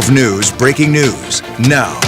News, breaking news now.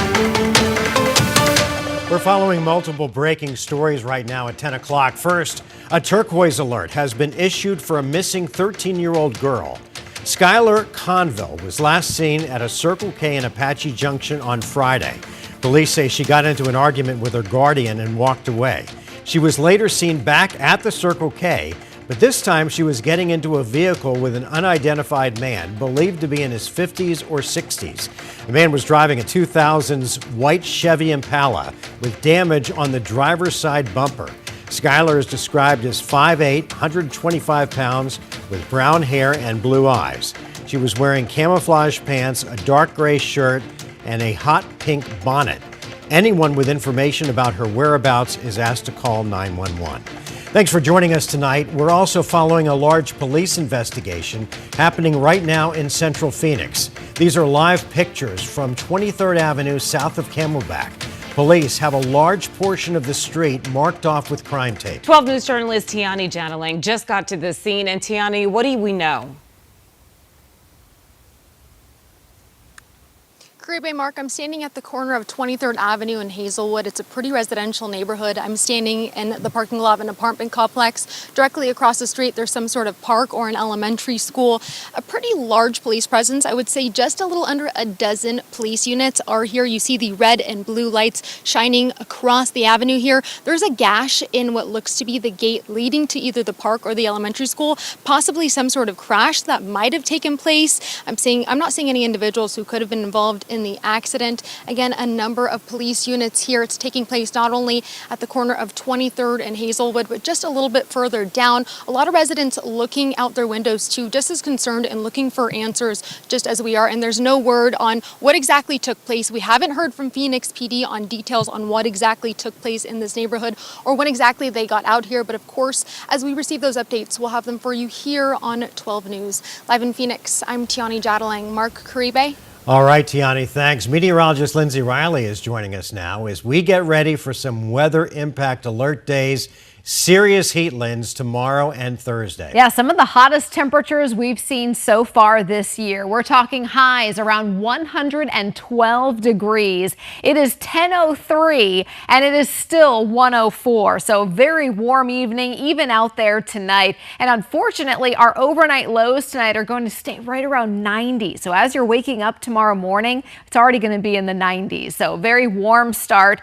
We're following multiple breaking stories right now at 10 o'clock. First, a turquoise alert has been issued for a missing 13-year-old girl. Skylar Conville was last seen at a Circle K in Apache Junction on Friday. Police say she got into an argument with her guardian and walked away. She was later seen back at the Circle K, but this time she was getting into a vehicle with an unidentified man, believed to be in his 50s or 60s. The man was driving a 2000s white Chevy Impala with damage on the driver's side bumper. Skylar is described as 5'8", 125 pounds, with brown hair and blue eyes. She was wearing camouflage pants, a dark gray shirt, and a hot pink bonnet. Anyone with information about her whereabouts is asked to call 911. Thanks for joining us tonight. We're also following a large police investigation happening right now in Central Phoenix. These are live pictures from 23rd Avenue south of Camelback. Police have a large portion of the street marked off with crime tape. 12 News journalist Tiani Jadaling just got to the scene. And Tiani, what do we know? Caribe, Mark, I'm standing at the corner of 23rd Avenue and Hazelwood. It's a pretty residential neighborhood. I'm standing in the parking lot of an apartment complex. Directly across the street, there's some sort of park or an elementary school. A pretty large police presence. I would say just a little under a dozen police units are here. You see the red and blue lights shining across the avenue here. There's a gash in what looks to be the gate leading to either the park or the elementary school, possibly some sort of crash that might have taken place. I'm not seeing any individuals who could have been involved in the accident. Again, a number of police units here. It's taking place not only at the corner of 23rd and Hazelwood, but just a little bit further down. A lot of residents looking out their windows too, just as concerned and looking for answers just as we are. And there's no word on what exactly took place. We haven't heard from Phoenix PD on details on what exactly took place in this neighborhood or when exactly they got out here. But of course, as we receive those updates, we'll have them for you here on 12 News. Live in Phoenix, I'm Tiani Jadaling. Mark Caribe. All right, Tiani, thanks. Meteorologist Lindsay Riley is joining us now as we get ready for some weather impact alert days. Serious heat, Linz, tomorrow and Thursday. Yeah, some of the hottest temperatures we've seen so far this year. We're talking highs around 112 degrees. It is 10:03 and it is still 104. So very warm evening even out there tonight. And unfortunately, our overnight lows tonight are going to stay right around 90. So as you're waking up tomorrow morning, it's already going to be in the 90s. So very warm start.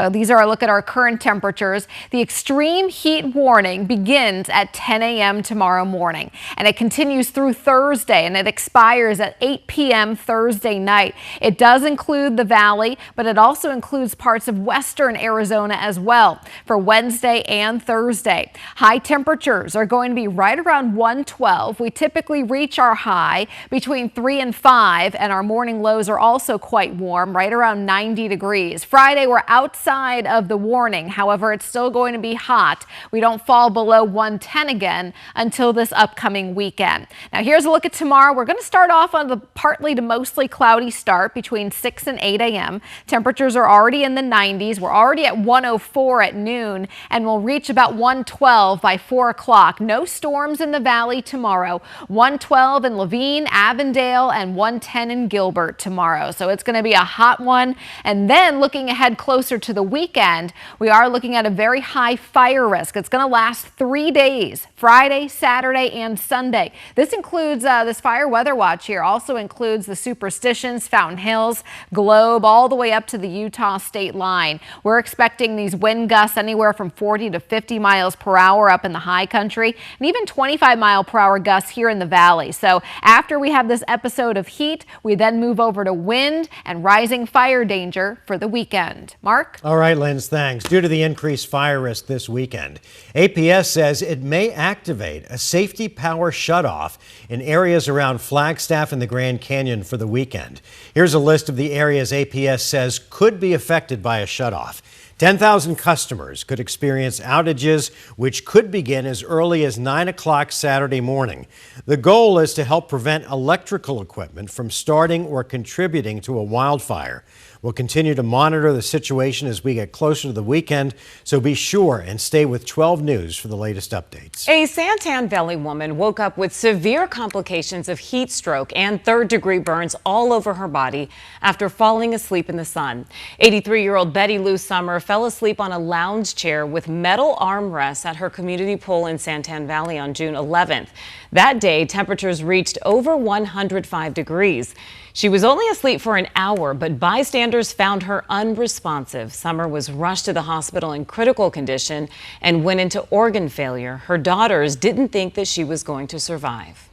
These are a look at our current temperatures. The extreme heat warning begins at 10 a.m. tomorrow morning, and it continues through Thursday, and it expires at 8 p.m. Thursday night. It does include the valley, but it also includes parts of western Arizona as well for Wednesday and Thursday. High temperatures are going to be right around 112. We typically reach our high between 3 and 5, and our morning lows are also quite warm, right around 90 degrees. Friday, we're outside of the warning. However, it's still going to be hot. We don't fall below 110 again until this upcoming weekend. Now here's a look at tomorrow. We're going to start off on the partly to mostly cloudy start between 6 and 8 a.m. Temperatures are already in the 90s. We're already at 104 at noon, and we'll reach about 112 by 4 o'clock. No storms in the valley tomorrow. 112 in Levine, Avondale, and 110 in Gilbert tomorrow. So it's going to be a hot one. And then looking ahead closer to the weekend, we are looking at a very high fire risk. It's going to last 3 days, Friday, Saturday, and Sunday. This includes this fire weather watch here also includes the Superstitions, Fountain Hills, Globe, all the way up to the Utah state line. We're expecting these wind gusts anywhere from 40 to 50 miles per hour up in the high country, and even 25-mile-per-hour gusts here in the valley. So after we have this episode of heat, we then move over to wind and rising fire danger for the weekend. Mark? All right, Linz, thanks. Due to the increased fire risk this weekend, APS says it may activate a safety power shutoff in areas around Flagstaff and the Grand Canyon for the weekend. Here's a list of the areas APS says could be affected by a shutoff: 10,000 customers could experience outages, which could begin as early as 9 o'clock Saturday morning. The goal is to help prevent electrical equipment from starting or contributing to a wildfire. We'll continue to monitor the situation as we get closer to the weekend, so be sure and stay with 12 News for the latest updates. A Santan Valley woman woke up with severe complications of heat stroke and third-degree burns all over her body after falling asleep in the sun. 83-year-old Betty Lou Summer fell asleep on a lounge chair with metal armrests at her community pool in Santan Valley on June 11th. That day, temperatures reached over 105 degrees. She was only asleep for an hour, but bystanders found her unresponsive. Summer was rushed to the hospital in critical condition and went into organ failure. Her daughters didn't think that she was going to survive.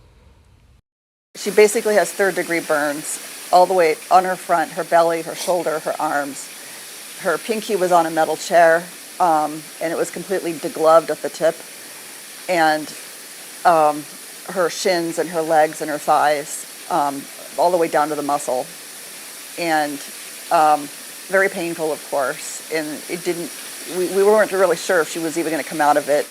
She basically has third-degree burns all the way on her front, her belly, her shoulder, her arms. Her pinky was on a metal chair, and it was completely degloved at the tip. And her shins and her legs and her thighs, all the way down to the muscle, and very painful, of course. And it didn't. We weren't really sure if she was even going to come out of it.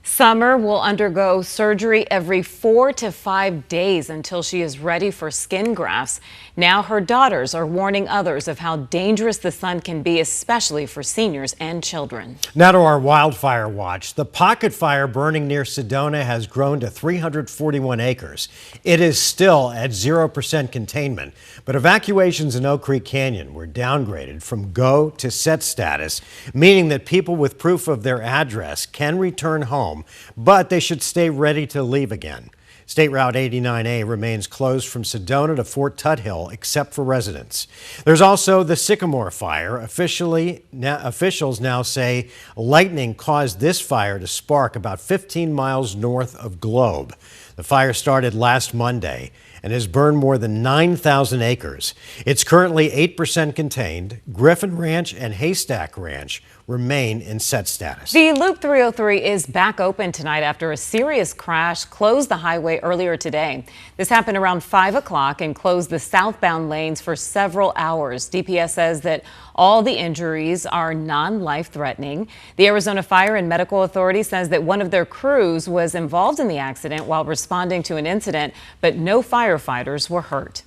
Summer will undergo surgery every 4 to 5 days until she is ready for skin grafts. Now her daughters are warning others of how dangerous the sun can be, especially for seniors and children. Now to our wildfire watch. The pocket fire burning near Sedona has grown to 341 acres. It is still at 0% containment, but evacuations in Oak Creek Canyon were downgraded from go to set status, meaning that people with proof of their address can return home, but they should stay ready to leave again. State Route 89A remains closed from Sedona to Fort Tuthill except for residents. There's also the Sycamore fire. Officials now say lightning caused this fire to spark about 15 miles north of Globe. The fire started last Monday and has burned more than 9,000 acres. It's currently 8% contained. Griffin Ranch and Haystack Ranch remain in set status. The Loop 303 is back open tonight after a serious crash closed the highway earlier today. This happened around 5 o'clock and closed the southbound lanes for several hours. DPS says that all the injuries are non-life-threatening. The Arizona Fire and Medical Authority says that one of their crews was involved in the accident while responding to an incident, but no firefighters were hurt.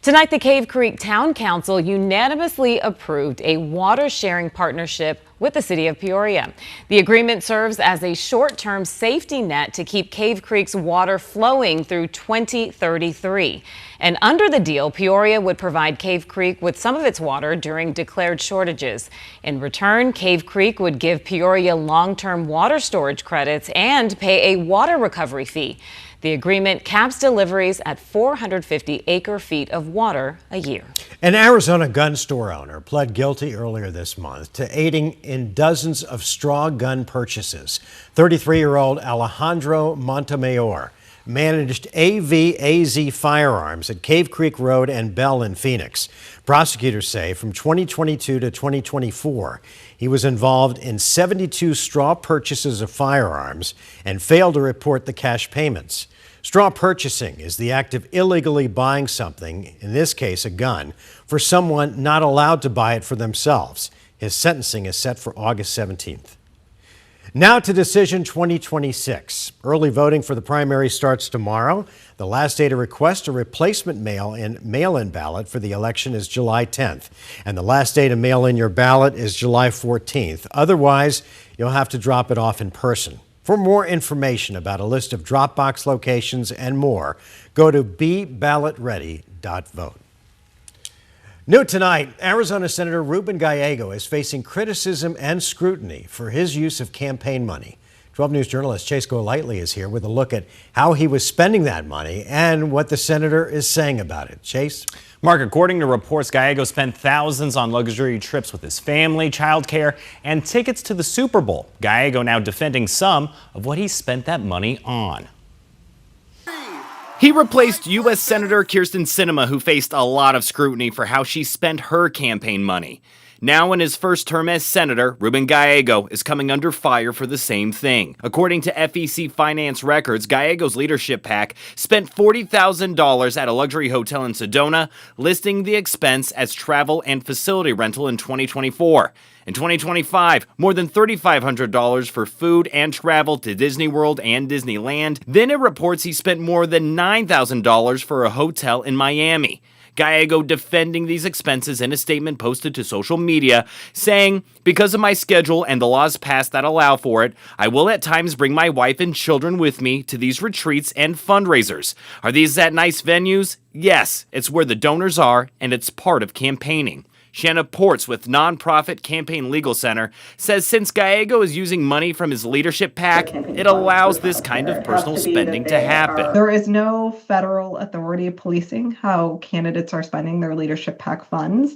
Tonight, the Cave Creek Town Council unanimously approved a water-sharing partnership with the city of Peoria. The agreement serves as a short-term safety net to keep Cave Creek's water flowing through 2033. And under the deal, Peoria would provide Cave Creek with some of its water during declared shortages. In return, Cave Creek would give Peoria long-term water storage credits and pay a water recovery fee. The agreement caps deliveries at 450 acre-feet of water a year. An Arizona gun store owner pled guilty earlier this month to aiding in dozens of straw gun purchases. 33-year-old Alejandro Montemayor managed AVAZ firearms at Cave Creek Road and Bell in Phoenix. Prosecutors say from 2022 to 2024, he was involved in 72 straw purchases of firearms and failed to report the cash payments. Straw purchasing is the act of illegally buying something, in this case a gun, for someone not allowed to buy it for themselves. His sentencing is set for August 17th. Now to Decision 2026. Early voting for the primary starts tomorrow. The last day to request a replacement mail-in ballot for the election is July 10th. And the last day to mail in your ballot is July 14th. Otherwise, you'll have to drop it off in person. For more information about a list of drop box locations and more, go to beballotready.vote. New tonight, Arizona Senator Ruben Gallego is facing criticism and scrutiny for his use of campaign money. 12 News journalist Chase Golightly is here with a look at how he was spending that money and what the senator is saying about it. Chase? Mark, according to reports, Gallego spent thousands on luxury trips with his family, childcare, and tickets to the Super Bowl. Gallego now defending some of what he spent that money on. He replaced U.S. Senator Kyrsten Sinema, who faced a lot of scrutiny for how she spent her campaign money. Now in his first term as senator, Ruben Gallego is coming under fire for the same thing. According to FEC finance records, Gallego's leadership PAC spent $40,000 at a luxury hotel in Sedona, listing the expense as travel and facility rental in 2024. In 2025, more than $3,500 for food and travel to Disney World and Disneyland. Then it reports he spent more than $9,000 for a hotel in Miami. Gallego defending these expenses in a statement posted to social media, saying, "Because of my schedule and the laws passed that allow for it, I will at times bring my wife and children with me to these retreats and fundraisers. Are these at nice venues? Yes, it's where the donors are, and it's part of campaigning." Shanna Ports with nonprofit Campaign Legal Center says since Gallego is using money from his leadership PAC, it allows this kind of personal spending to happen. There is no federal authority policing how candidates are spending their leadership PAC funds.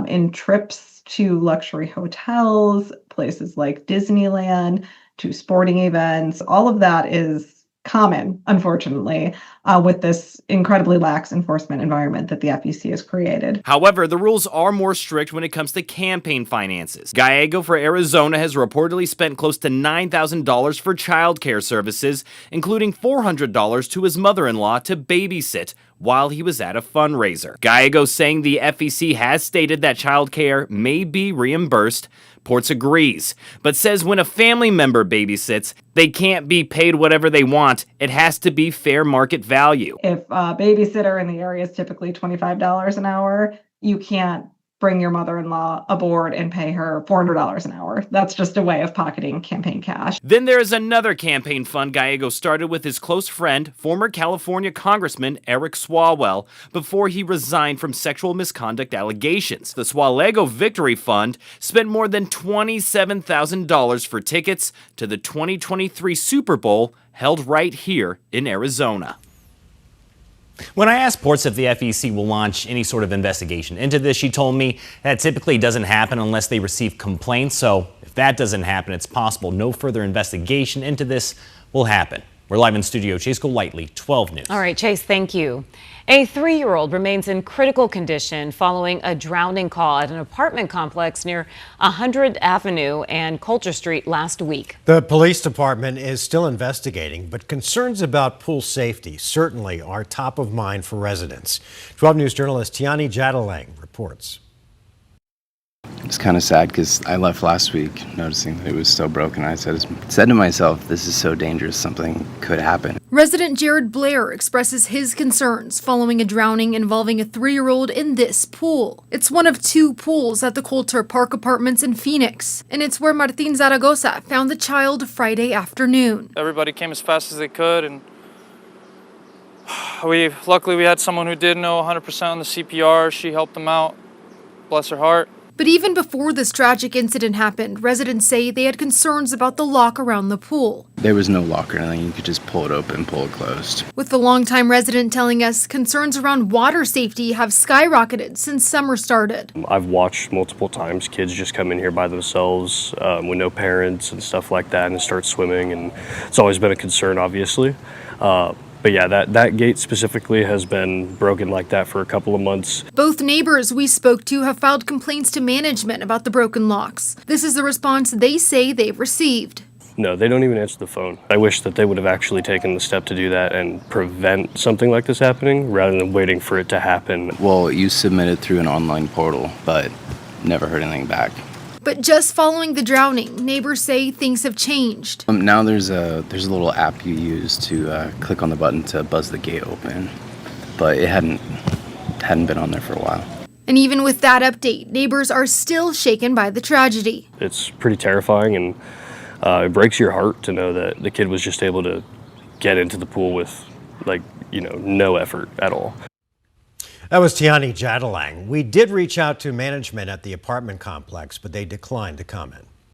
In trips to luxury hotels, places like Disneyland, to sporting events, all of that is common, unfortunately, with this incredibly lax enforcement environment that the FEC has created. However, the rules are more strict when it comes to campaign finances. Gallego for Arizona has reportedly spent close to $9,000 for childcare services, including $400 to his mother-in-law to babysit while he was at a fundraiser. Gallego saying the FEC has stated that childcare may be reimbursed. Ports agrees, but says when a family member babysits, they can't be paid whatever they want. It has to be fair market value. If a babysitter in the area is typically $25 an hour, you can't bring your mother-in-law aboard and pay her $400 an hour. That's just a way of pocketing campaign cash. Then there is another campaign fund Gallego started with his close friend, former California Congressman Eric Swalwell, before he resigned from sexual misconduct allegations. The Swalego Victory Fund spent more than $27,000 for tickets to the 2023 Super Bowl held right here in Arizona. When I asked Ports if the FEC will launch any sort of investigation into this, she told me that typically doesn't happen unless they receive complaints. So if that doesn't happen, it's possible no further investigation into this will happen. We're live in studio. Chase Golightly, 12 News. All right, Chase, thank you. A 3-year-old remains in critical condition following a drowning call at an apartment complex near 100th Avenue and Culture Street last week. The police department is still investigating, but concerns about pool safety certainly are top of mind for residents. 12 News journalist Tiani Jadalang reports. It's kind of sad because I left last week noticing that it was still broken. I said to myself, this is so dangerous, something could happen. Resident Jared Blair expresses his concerns following a drowning involving a 3-year-old in this pool. It's one of 2 pools at the Coulter Park Apartments in Phoenix, and it's where Martin Zaragoza found the child Friday afternoon. Everybody came as fast as they could, and luckily we had someone who did know 100% on the CPR. She helped them out, bless her heart. But even before this tragic incident happened, residents say they had concerns about the lock around the pool. There was no lock or anything. You could just pull it open, pull it closed. With the longtime resident telling us concerns around water safety have skyrocketed since summer started. I've watched multiple times kids just come in here by themselves with no parents and stuff like that and start swimming, and it's always been a concern, obviously. But yeah, that gate specifically has been broken like that for a couple of months. Both neighbors we spoke to have filed complaints to management about the broken locks. This is the response they say they've received. No, they don't even answer the phone. I wish that they would have actually taken the step to do that and prevent something like this happening rather than waiting for it to happen. Well, you submitted through an online portal, but never heard anything back. But just following the drowning, neighbors say things have changed. Now there's a little app you use to click on the button to buzz the gate open, but it hadn't been on there for a while. And even with that update, neighbors are still shaken by the tragedy. It's pretty terrifying, and it breaks your heart to know that the kid was just able to get into the pool with, no effort at all. That was Tiani Jadalang. We did reach out to management at the apartment complex, but they declined to comment.